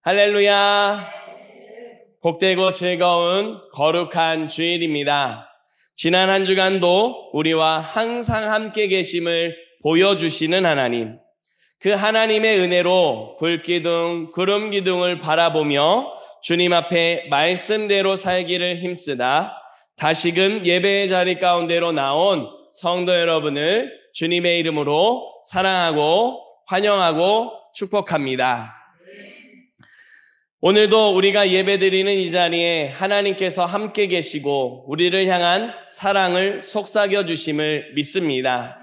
할렐루야. 복되고 즐거운 거룩한 주일입니다. 지난 한 주간도 우리와 항상 함께 계심을 보여주시는 하나님, 그 하나님의 은혜로 불기둥, 구름기둥을 바라보며 주님 앞에 말씀대로 살기를 힘쓰다 다시금 예배의 자리 가운데로 나온 성도 여러분을 주님의 이름으로 사랑하고 환영하고 축복합니다. 오늘도 우리가 예배드리는 이 자리에 하나님께서 함께 계시고 우리를 향한 사랑을 속삭여 주심을 믿습니다.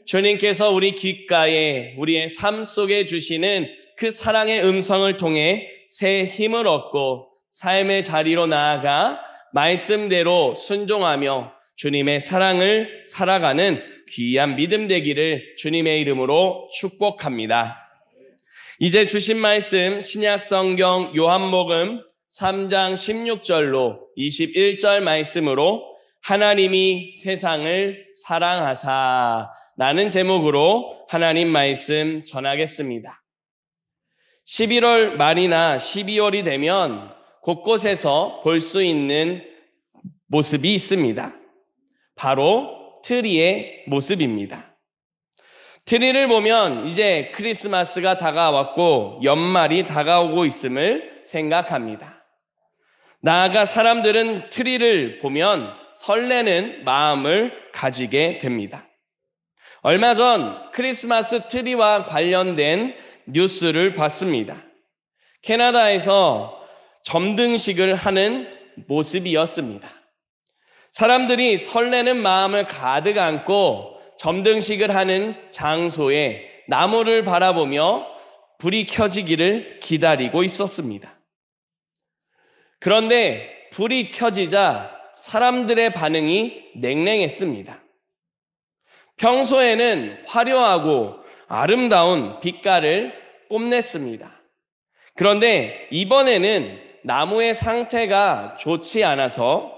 주님께서 우리 귓가에 우리의 삶 속에 주시는 그 사랑의 음성을 통해 새 힘을 얻고 삶의 자리로 나아가 말씀대로 순종하며 주님의 사랑을 살아가는 귀한 믿음 되기를 주님의 이름으로 축복합니다. 이제 주신 말씀 신약성경 요한복음 3장 16절로 21절 말씀으로 하나님이 세상을 사랑하사 라는 제목으로 하나님 말씀 전하겠습니다. 11월 말이나 12월이 되면 곳곳에서 볼 수 있는 모습이 있습니다. 바로 트리의 모습입니다. 트리를 보면 이제 크리스마스가 다가왔고 연말이 다가오고 있음을 생각합니다. 나아가 사람들은 트리를 보면 설레는 마음을 가지게 됩니다. 얼마 전 크리스마스 트리와 관련된 뉴스를 봤습니다. 캐나다에서 점등식을 하는 모습이었습니다. 사람들이 설레는 마음을 가득 안고 점등식을 하는 장소에 나무를 바라보며 불이 켜지기를 기다리고 있었습니다. 그런데 불이 켜지자 사람들의 반응이 냉랭했습니다. 평소에는 화려하고 아름다운 빛깔을 뽐냈습니다. 그런데 이번에는 나무의 상태가 좋지 않아서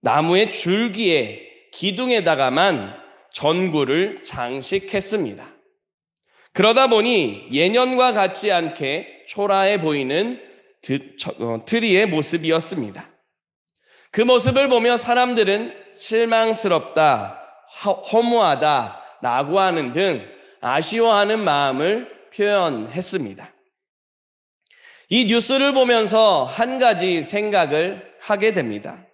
나무의 줄기에 기둥에다가만 전구를 장식했습니다. 그러다 보니 예년과 같지 않게 초라해 보이는 트리의 모습이었습니다. 그 모습을 보며 사람들은 실망스럽다, 허무하다 라고 하는 등 아쉬워하는 마음을 표현했습니다. 이 뉴스를 보면서 한 가지 생각을 하게 됩니다.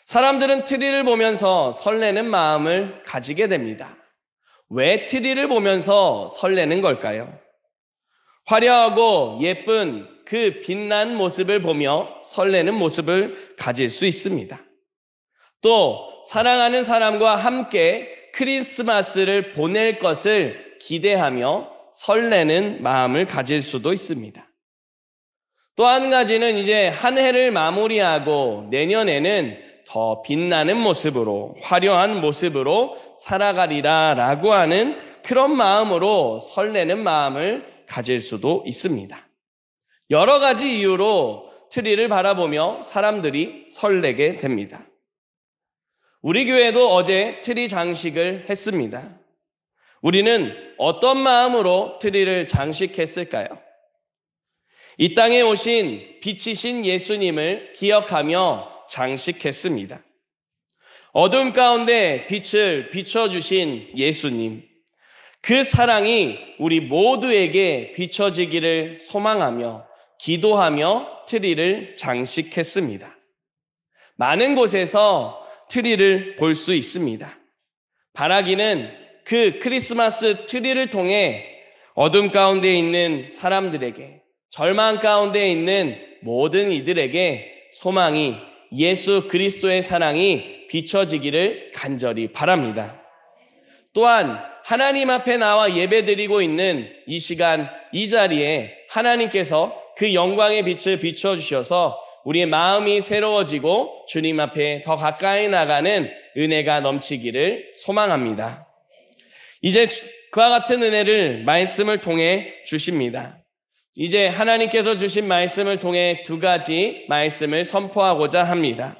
사람들은 트리를 보면서 설레는 마음을 가지게 됩니다. 왜 트리를 보면서 설레는 걸까요? 화려하고 예쁜 그 빛난 모습을 보며 설레는 모습을 가질 수 있습니다. 또 사랑하는 사람과 함께 크리스마스를 보낼 것을 기대하며 설레는 마음을 가질 수도 있습니다. 또 한 가지는 이제 한 해를 마무리하고 내년에는 더 빛나는 모습으로 화려한 모습으로 살아가리라 라고 하는 그런 마음으로 설레는 마음을 가질 수도 있습니다. 여러 가지 이유로 트리를 바라보며 사람들이 설레게 됩니다. 우리 교회도 어제 트리 장식을 했습니다. 우리는 어떤 마음으로 트리를 장식했을까요? 이 땅에 오신 빛이신 예수님을 기억하며 장식했습니다. 어둠 가운데 빛을 비춰주신 예수님, 그 사랑이 우리 모두에게 비춰지기를 소망하며 기도하며 트리를 장식했습니다. 많은 곳에서 트리를 볼 수 있습니다. 바라기는 그 크리스마스 트리를 통해 어둠 가운데 있는 사람들에게, 절망 가운데 있는 모든 이들에게 소망이, 예수 그리스도의 사랑이 비춰지기를 간절히 바랍니다. 또한 하나님 앞에 나와 예배드리고 있는 이 시간, 이 자리에 하나님께서 그 영광의 빛을 비춰주셔서 우리의 마음이 새로워지고 주님 앞에 더 가까이 나가는 은혜가 넘치기를 소망합니다. 이제 그와 같은 은혜를 말씀을 통해 주십니다. 이제 하나님께서 주신 말씀을 통해 두 가지 말씀을 선포하고자 합니다.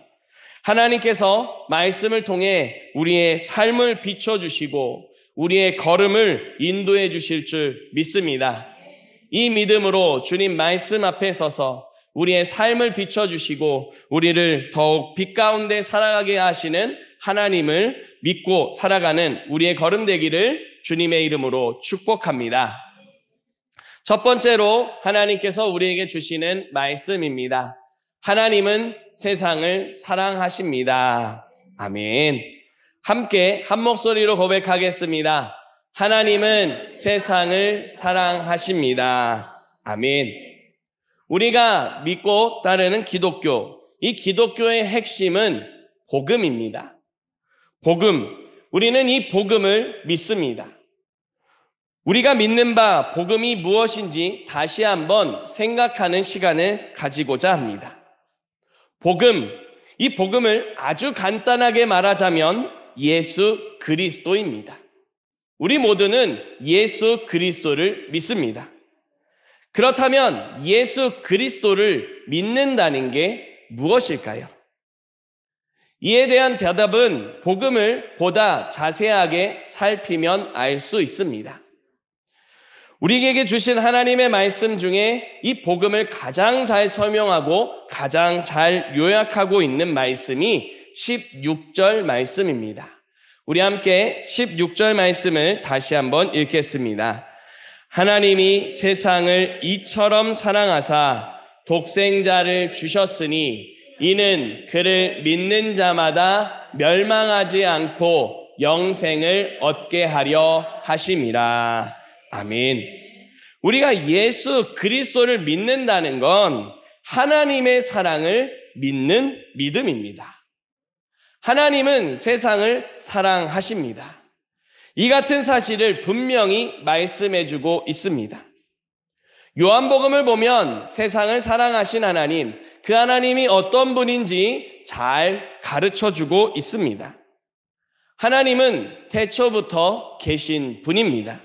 하나님께서 말씀을 통해 우리의 삶을 비춰주시고 우리의 걸음을 인도해 주실 줄 믿습니다. 이 믿음으로 주님 말씀 앞에 서서 우리의 삶을 비춰주시고 우리를 더욱 빛 가운데 살아가게 하시는 하나님을 믿고 살아가는 우리의 걸음 되기를 주님의 이름으로 축복합니다. 첫 번째로 하나님께서 우리에게 주시는 말씀입니다. 하나님은 세상을 사랑하십니다. 아멘. 함께 한 목소리로 고백하겠습니다. 하나님은 세상을 사랑하십니다. 아멘. 우리가 믿고 따르는 기독교, 이 기독교의 핵심은 복음입니다. 복음, 우리는 이 복음을 믿습니다. 우리가 믿는 바 복음이 무엇인지 다시 한번 생각하는 시간을 가지고자 합니다. 복음, 이 복음을 아주 간단하게 말하자면 예수 그리스도입니다. 우리 모두는 예수 그리스도를 믿습니다. 그렇다면 예수 그리스도를 믿는다는 게 무엇일까요? 이에 대한 대답은 복음을 보다 자세하게 살피면 알 수 있습니다. 우리에게 주신 하나님의 말씀 중에 이 복음을 가장 잘 설명하고 가장 잘 요약하고 있는 말씀이 16절 말씀입니다. 우리 함께 16절 말씀을 다시 한번 읽겠습니다. 하나님이 세상을 이처럼 사랑하사 독생자를 주셨으니 이는 그를 믿는 자마다 멸망하지 않고 영생을 얻게 하려 하심이라. 아멘. 우리가 예수 그리스도를 믿는다는 건 하나님의 사랑을 믿는 믿음입니다. 하나님은 세상을 사랑하십니다. 이 같은 사실을 분명히 말씀해주고 있습니다. 요한복음을 보면 세상을 사랑하신 하나님, 그 하나님이 어떤 분인지 잘 가르쳐주고 있습니다. 하나님은 태초부터 계신 분입니다.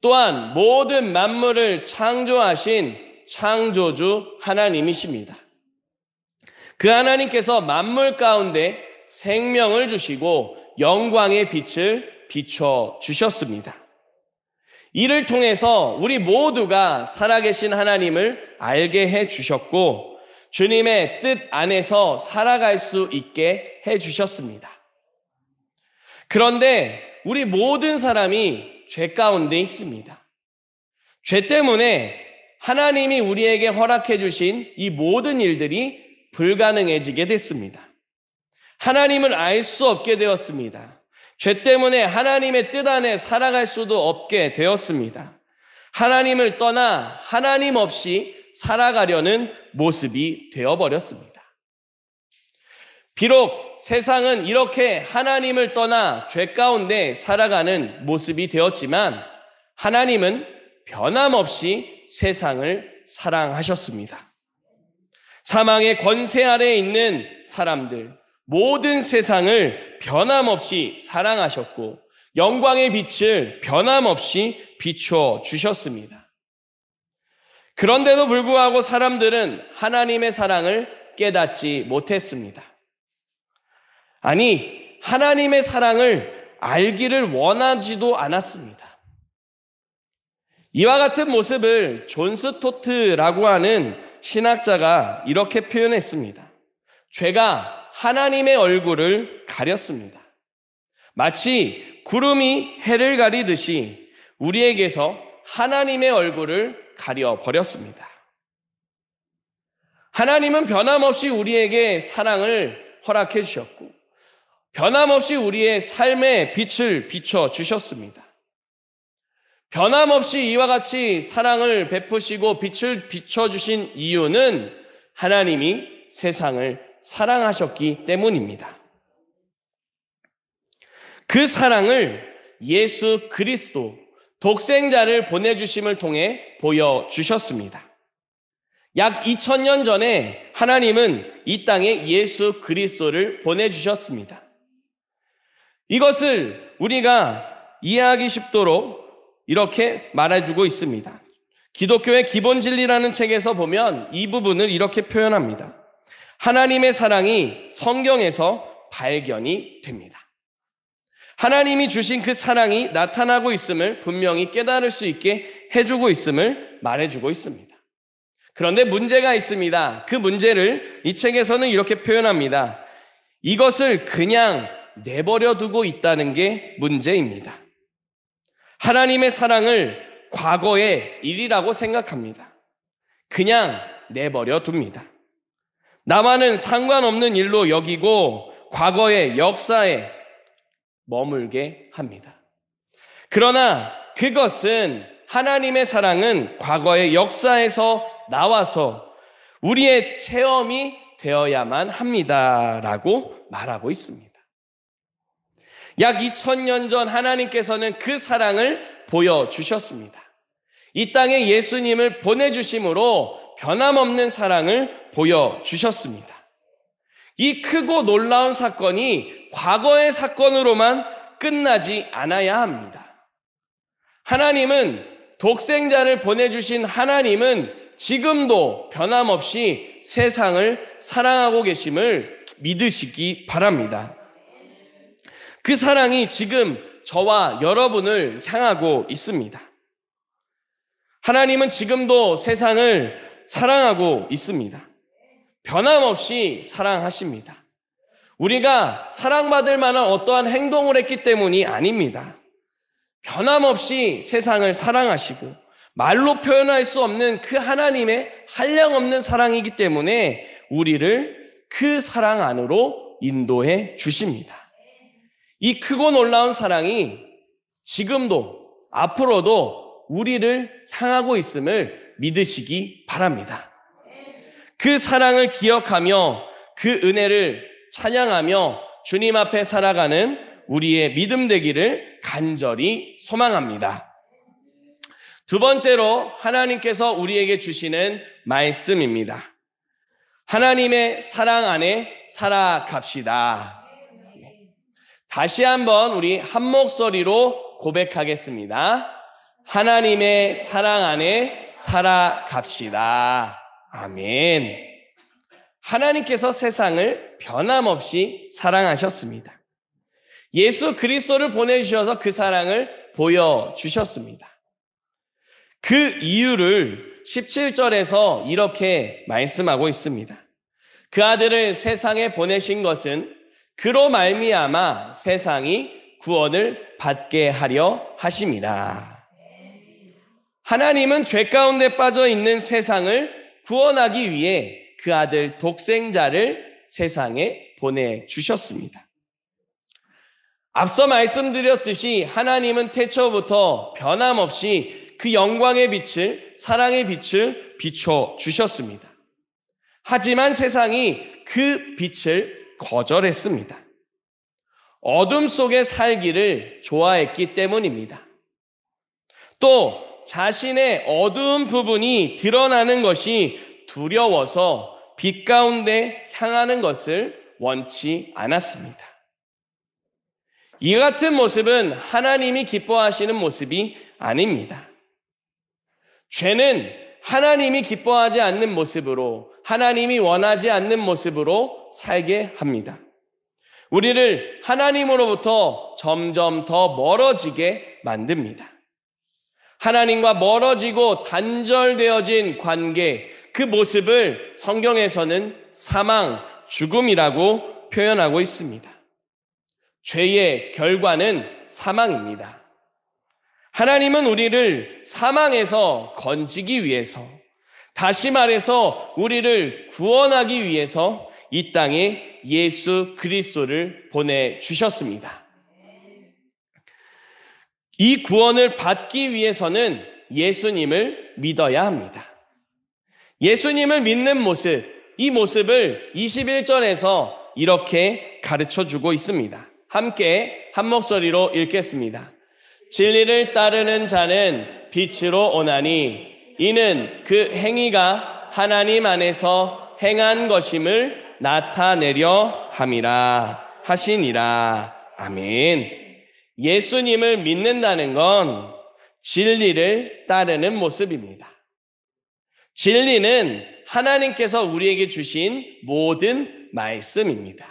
또한 모든 만물을 창조하신 창조주 하나님이십니다. 그 하나님께서 만물 가운데 생명을 주시고 영광의 빛을 비춰주셨습니다. 이를 통해서 우리 모두가 살아계신 하나님을 알게 해주셨고 주님의 뜻 안에서 살아갈 수 있게 해주셨습니다. 그런데 우리 모든 사람이 죄 가운데 있습니다. 죄 때문에 하나님이 우리에게 허락해 주신 이 모든 일들이 불가능해지게 됐습니다. 하나님을 알 수 없게 되었습니다. 죄 때문에 하나님의 뜻 안에 살아갈 수도 없게 되었습니다. 하나님을 떠나 하나님 없이 살아가려는 모습이 되어버렸습니다. 비록 세상은 이렇게 하나님을 떠나 죄 가운데 살아가는 모습이 되었지만 하나님은 변함없이 세상을 사랑하셨습니다. 사망의 권세 아래에 있는 사람들, 모든 세상을 변함없이 사랑하셨고 영광의 빛을 변함없이 비춰주셨습니다. 그런데도 불구하고 사람들은 하나님의 사랑을 깨닫지 못했습니다. 아니, 하나님의 사랑을 알기를 원하지도 않았습니다. 이와 같은 모습을 존 스토트라고 하는 신학자가 이렇게 표현했습니다. 죄가 하나님의 얼굴을 가렸습니다. 마치 구름이 해를 가리듯이 우리에게서 하나님의 얼굴을 가려버렸습니다. 하나님은 변함없이 우리에게 사랑을 허락해 주셨고 변함없이 우리의 삶의 빛을 비춰주셨습니다. 변함없이 이와 같이 사랑을 베푸시고 빛을 비춰주신 이유는 하나님이 세상을 사랑하셨기 때문입니다. 그 사랑을 예수 그리스도 독생자를 보내주심을 통해 보여주셨습니다. 약 2000년 전에 하나님은 이 땅에 예수 그리스도를 보내주셨습니다. 이것을 우리가 이해하기 쉽도록 이렇게 말해주고 있습니다. 기독교의 기본 진리라는 책에서 보면 이 부분을 이렇게 표현합니다. 하나님의 사랑이 성경에서 발견이 됩니다. 하나님이 주신 그 사랑이 나타나고 있음을 분명히 깨달을 수 있게 해주고 있음을 말해주고 있습니다. 그런데 문제가 있습니다. 그 문제를 이 책에서는 이렇게 표현합니다. 이것을 그냥 내버려 두고 있다는 게 문제입니다. 하나님의 사랑을 과거의 일이라고 생각합니다. 그냥 내버려 둡니다. 나와는 상관없는 일로 여기고 과거의 역사에 머물게 합니다. 그러나 그것은 하나님의 사랑은 과거의 역사에서 나와서 우리의 체험이 되어야만 합니다라고 말하고 있습니다. 약 2000년 전 하나님께서는 그 사랑을 보여주셨습니다. 이 땅에 예수님을 보내주심으로 변함없는 사랑을 보여주셨습니다. 이 크고 놀라운 사건이 과거의 사건으로만 끝나지 않아야 합니다. 하나님은 독생자를 보내주신 하나님은 지금도 변함없이 세상을 사랑하고 계심을 믿으시기 바랍니다. 그 사랑이 지금 저와 여러분을 향하고 있습니다. 하나님은 지금도 세상을 사랑하고 있습니다. 변함없이 사랑하십니다. 우리가 사랑받을 만한 어떠한 행동을 했기 때문이 아닙니다. 변함없이 세상을 사랑하시고 말로 표현할 수 없는 그 하나님의 한량없는 사랑이기 때문에 우리를 그 사랑 안으로 인도해 주십니다. 이 크고 놀라운 사랑이 지금도 앞으로도 우리를 향하고 있음을 믿으시기 바랍니다. 그 사랑을 기억하며 그 은혜를 찬양하며 주님 앞에 살아가는 우리의 믿음 되기를 간절히 소망합니다. 두 번째로 하나님께서 우리에게 주시는 말씀입니다. 하나님의 사랑 안에 살아갑시다. 다시 한번 우리 한 목소리로 고백하겠습니다. 하나님의 사랑 안에 살아갑시다. 아멘. 하나님께서 세상을 변함없이 사랑하셨습니다. 예수 그리스도를 보내주셔서 그 사랑을 보여주셨습니다. 그 이유를 17절에서 이렇게 말씀하고 있습니다. 그 아들을 세상에 보내신 것은 그로 말미암아 세상이 구원을 받게 하려 하심이라. 하나님은 죄 가운데 빠져 있는 세상을 구원하기 위해 그 아들 독생자를 세상에 보내주셨습니다. 앞서 말씀드렸듯이 하나님은 태초부터 변함없이 그 영광의 빛을, 사랑의 빛을 비춰주셨습니다. 하지만 세상이 그 빛을 거절했습니다. 어둠 속에 살기를 좋아했기 때문입니다. 또 자신의 어두운 부분이 드러나는 것이 두려워서 빛 가운데 향하는 것을 원치 않았습니다. 이 같은 모습은 하나님이 기뻐하시는 모습이 아닙니다. 죄는 하나님이 기뻐하지 않는 모습으로, 하나님이 원하지 않는 모습으로 살게 합니다. 우리를 하나님으로부터 점점 더 멀어지게 만듭니다. 하나님과 멀어지고 단절되어진 관계, 그 모습을 성경에서는 사망, 죽음이라고 표현하고 있습니다. 죄의 결과는 사망입니다. 하나님은 우리를 사망에서 건지기 위해서, 다시 말해서 우리를 구원하기 위해서 이 땅에 예수 그리스도를 보내주셨습니다. 이 구원을 받기 위해서는 예수님을 믿어야 합니다. 예수님을 믿는 모습, 이 모습을 21절에서 이렇게 가르쳐주고 있습니다. 함께 한 목소리로 읽겠습니다. 진리를 따르는 자는 빛으로 오나니 이는 그 행위가 하나님 안에서 행한 것임을 나타내려 함이라 하시니라. 아멘. 예수님을 믿는다는 건 진리를 따르는 모습입니다. 진리는 하나님께서 우리에게 주신 모든 말씀입니다.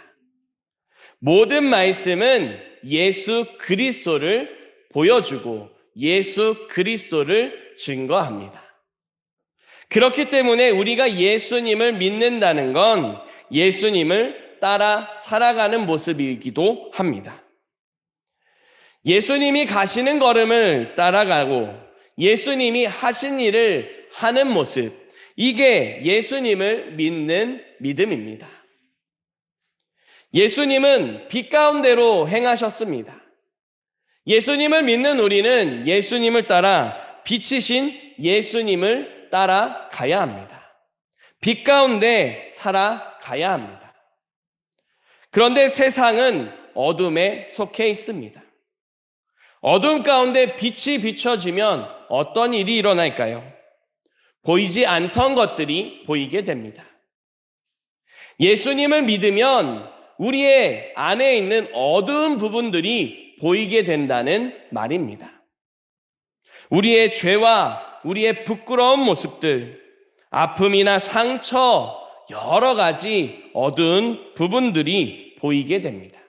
모든 말씀은 예수 그리스도를 보여주고 예수 그리스도를 증거합니다. 그렇기 때문에 우리가 예수님을 믿는다는 건 예수님을 따라 살아가는 모습이기도 합니다. 예수님이 가시는 걸음을 따라가고 예수님이 하신 일을 하는 모습, 이게 예수님을 믿는 믿음입니다. 예수님은 빛 가운데로 행하셨습니다. 예수님을 믿는 우리는 예수님을 따라 빛이신 예수님을 따라가야 합니다. 빛 가운데 살아가야 합니다. 그런데 세상은 어둠에 속해 있습니다. 어둠 가운데 빛이 비춰지면 어떤 일이 일어날까요? 보이지 않던 것들이 보이게 됩니다. 예수님을 믿으면 우리의 안에 있는 어두운 부분들이 보이게 된다는 말입니다. 우리의 죄와 우리의 부끄러운 모습들, 아픔이나 상처, 여러 가지 어두운 부분들이 보이게 됩니다.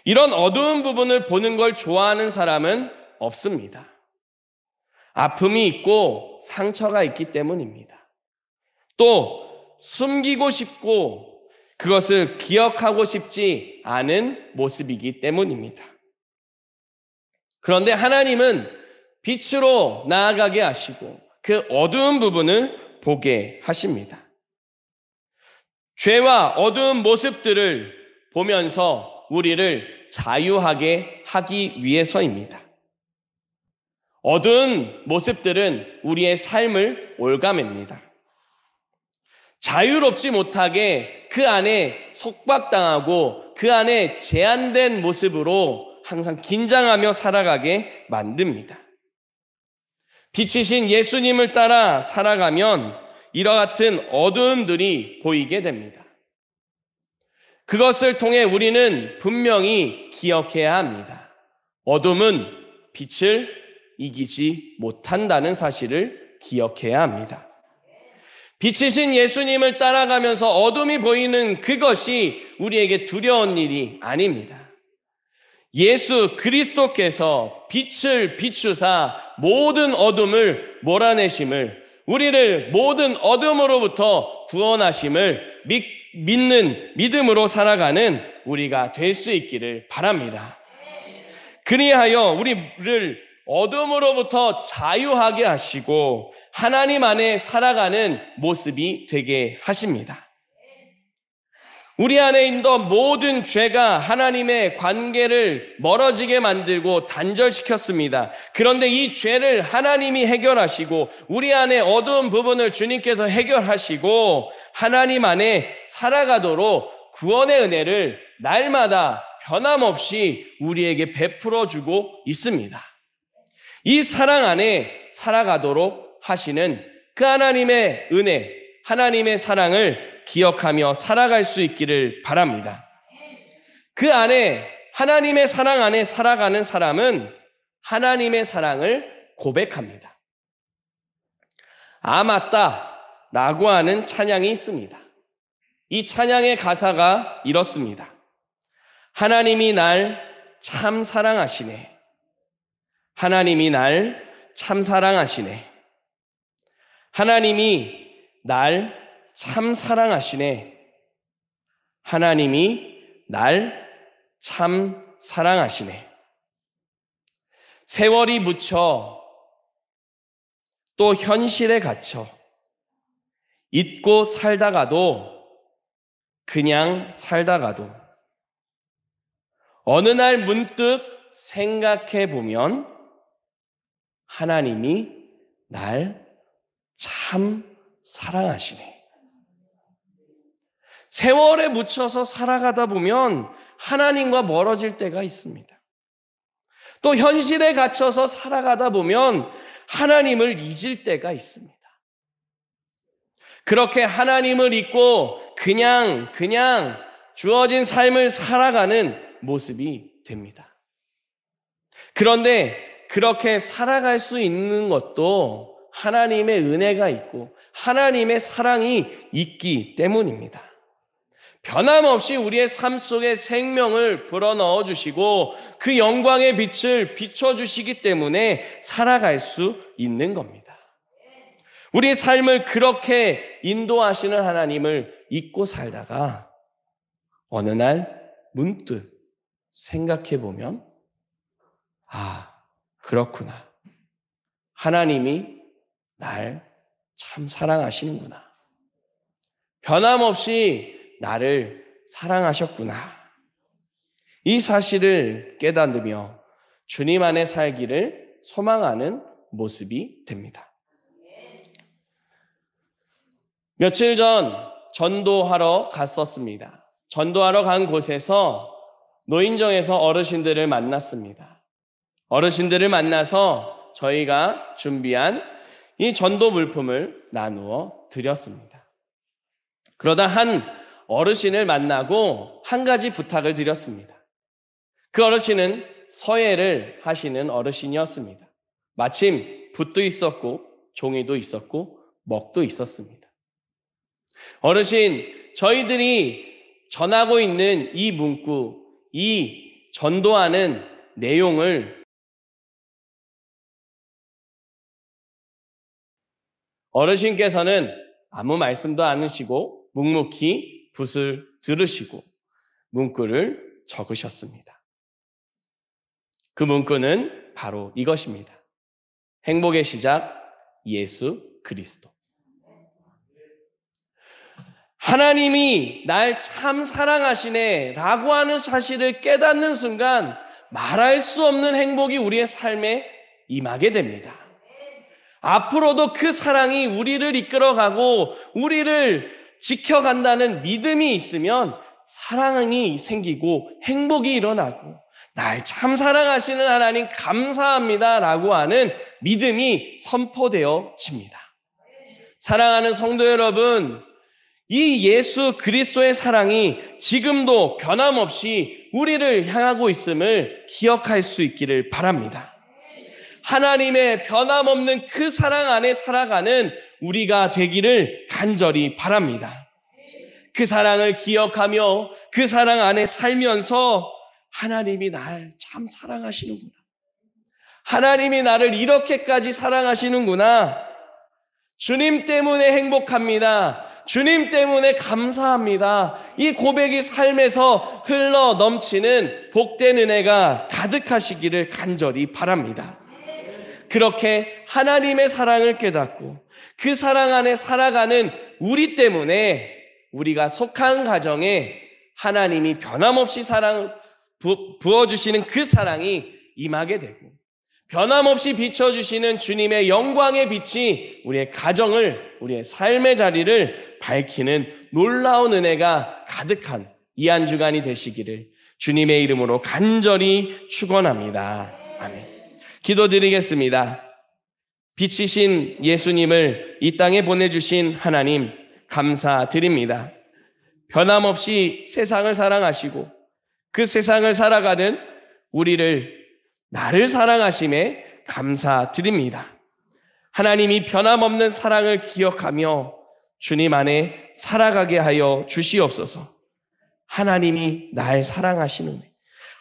이런 어두운 부분을 보는 걸 좋아하는 사람은 없습니다. 아픔이 있고 상처가 있기 때문입니다. 또 숨기고 싶고 그것을 기억하고 싶지 않은 모습이기 때문입니다. 그런데 하나님은 빛으로 나아가게 하시고 그 어두운 부분을 보게 하십니다. 죄와 어두운 모습들을 보면서 우리를 자유하게 하기 위해서입니다. 어두운 모습들은 우리의 삶을 올가맵니다. 자유롭지 못하게 그 안에 속박당하고 그 안에 제한된 모습으로 항상 긴장하며 살아가게 만듭니다. 빛이신 예수님을 따라 살아가면 이와 같은 어두움들이 보이게 됩니다. 그것을 통해 우리는 분명히 기억해야 합니다. 어둠은 빛을 이기지 못한다는 사실을 기억해야 합니다. 빛이신 예수님을 따라가면서 어둠이 보이는 그것이 우리에게 두려운 일이 아닙니다. 예수 그리스도께서 빛을 비추사 모든 어둠을 몰아내심을, 우리를 모든 어둠으로부터 구원하심을 믿는 믿음으로 살아가는 우리가 될 수 있기를 바랍니다. 그리하여 우리를 어둠으로부터 자유하게 하시고 하나님 안에 살아가는 모습이 되게 하십니다. 우리 안에 있던 모든 죄가 하나님의 관계를 멀어지게 만들고 단절시켰습니다. 그런데 이 죄를 하나님이 해결하시고 우리 안에 어두운 부분을 주님께서 해결하시고 하나님 안에 살아가도록 구원의 은혜를 날마다 변함없이 우리에게 베풀어주고 있습니다. 이 사랑 안에 살아가도록 하시는 그 하나님의 은혜, 하나님의 사랑을 기억하며 살아갈 수 있기를 바랍니다. 그 안에, 하나님의 사랑 안에 살아가는 사람은 하나님의 사랑을 고백합니다. 아, 맞다 라고 하는 찬양이 있습니다. 이 찬양의 가사가 이렇습니다. 하나님이 날 참 사랑하시네. 하나님이 날 참 사랑하시네. 하나님이 날 참 사랑하시네. 하나님이 날 참 사랑하시네. 세월이 묻혀 또 현실에 갇혀 잊고 살다가도 그냥 살다가도 어느 날 문득 생각해 보면 하나님이 날 참 사랑하시네. 세월에 묻혀서 살아가다 보면 하나님과 멀어질 때가 있습니다. 또 현실에 갇혀서 살아가다 보면 하나님을 잊을 때가 있습니다. 그렇게 하나님을 잊고 그냥 주어진 삶을 살아가는 모습이 됩니다. 그런데 그렇게 살아갈 수 있는 것도 하나님의 은혜가 있고 하나님의 사랑이 있기 때문입니다. 변함없이 우리의 삶 속에 생명을 불어넣어 주시고 그 영광의 빛을 비춰주시기 때문에 살아갈 수 있는 겁니다. 우리의 삶을 그렇게 인도하시는 하나님을 잊고 살다가 어느 날 문득 생각해 보면 그렇구나. 하나님이 날 참 사랑하시는구나. 변함없이 나를 사랑하셨구나. 이 사실을 깨닫으며 주님 안에 살기를 소망하는 모습이 됩니다. 며칠 전 전도하러 갔었습니다. 전도하러 간 곳에서 노인정에서 어르신들을 만났습니다. 어르신들을 만나서 저희가 준비한 이 전도 물품을 나누어 드렸습니다. 그러다 한 어르신을 만나고 한 가지 부탁을 드렸습니다. 그 어르신은 서예를 하시는 어르신이었습니다. 마침 붓도 있었고 종이도 있었고 먹도 있었습니다. 어르신, 저희들이 전하고 있는 이 문구, 이 전도하는 내용을 어르신께서는 아무 말씀도 안 하시고 묵묵히 붓을 들으시고 문구를 적으셨습니다. 그 문구는 바로 이것입니다. 행복의 시작, 예수 그리스도. 하나님이 날 참 사랑하시네 라고 하는 사실을 깨닫는 순간 말할 수 없는 행복이 우리의 삶에 임하게 됩니다. 앞으로도 그 사랑이 우리를 이끌어가고 우리를 지켜간다는 믿음이 있으면 사랑이 생기고 행복이 일어나고 날 참 사랑하시는 하나님 감사합니다 라고 하는 믿음이 선포되어집니다. 사랑하는 성도 여러분, 이 예수 그리스도의 사랑이 지금도 변함없이 우리를 향하고 있음을 기억할 수 있기를 바랍니다. 하나님의 변함없는 그 사랑 안에 살아가는 우리가 되기를 간절히 바랍니다. 그 사랑을 기억하며 그 사랑 안에 살면서 하나님이 날 참 사랑하시는구나. 하나님이 나를 이렇게까지 사랑하시는구나. 주님 때문에 행복합니다. 주님 때문에 감사합니다. 이 고백이 삶에서 흘러 넘치는 복된 은혜가 가득하시기를 간절히 바랍니다. 그렇게 하나님의 사랑을 깨닫고 그 사랑 안에 살아가는 우리 때문에 우리가 속한 가정에 하나님이 변함없이 사랑을 부어주시는 그 사랑이 임하게 되고 변함없이 비춰주시는 주님의 영광의 빛이 우리의 가정을, 우리의 삶의 자리를 밝히는 놀라운 은혜가 가득한 이 한 주간이 되시기를 주님의 이름으로 간절히 축원합니다. 아멘. 기도드리겠습니다. 빛이신 예수님을 이 땅에 보내주신 하나님 감사드립니다. 변함없이 세상을 사랑하시고 그 세상을 살아가는 우리를 나를 사랑하심에 감사드립니다. 하나님이 변함없는 사랑을 기억하며 주님 안에 살아가게 하여 주시옵소서. 하나님이 날 사랑하시는데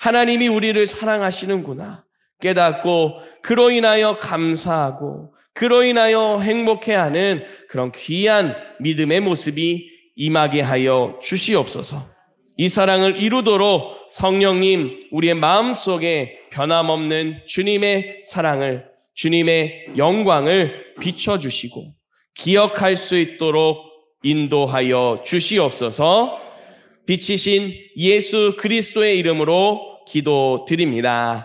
하나님이 우리를 사랑하시는구나 깨닫고 그로 인하여 감사하고 그로 인하여 행복해하는 그런 귀한 믿음의 모습이 임하게 하여 주시옵소서. 이 사랑을 이루도록 성령님 우리의 마음속에 변함없는 주님의 사랑을, 주님의 영광을 비춰주시고 기억할 수 있도록 인도하여 주시옵소서. 빛이신 예수 그리스도의 이름으로 기도드립니다.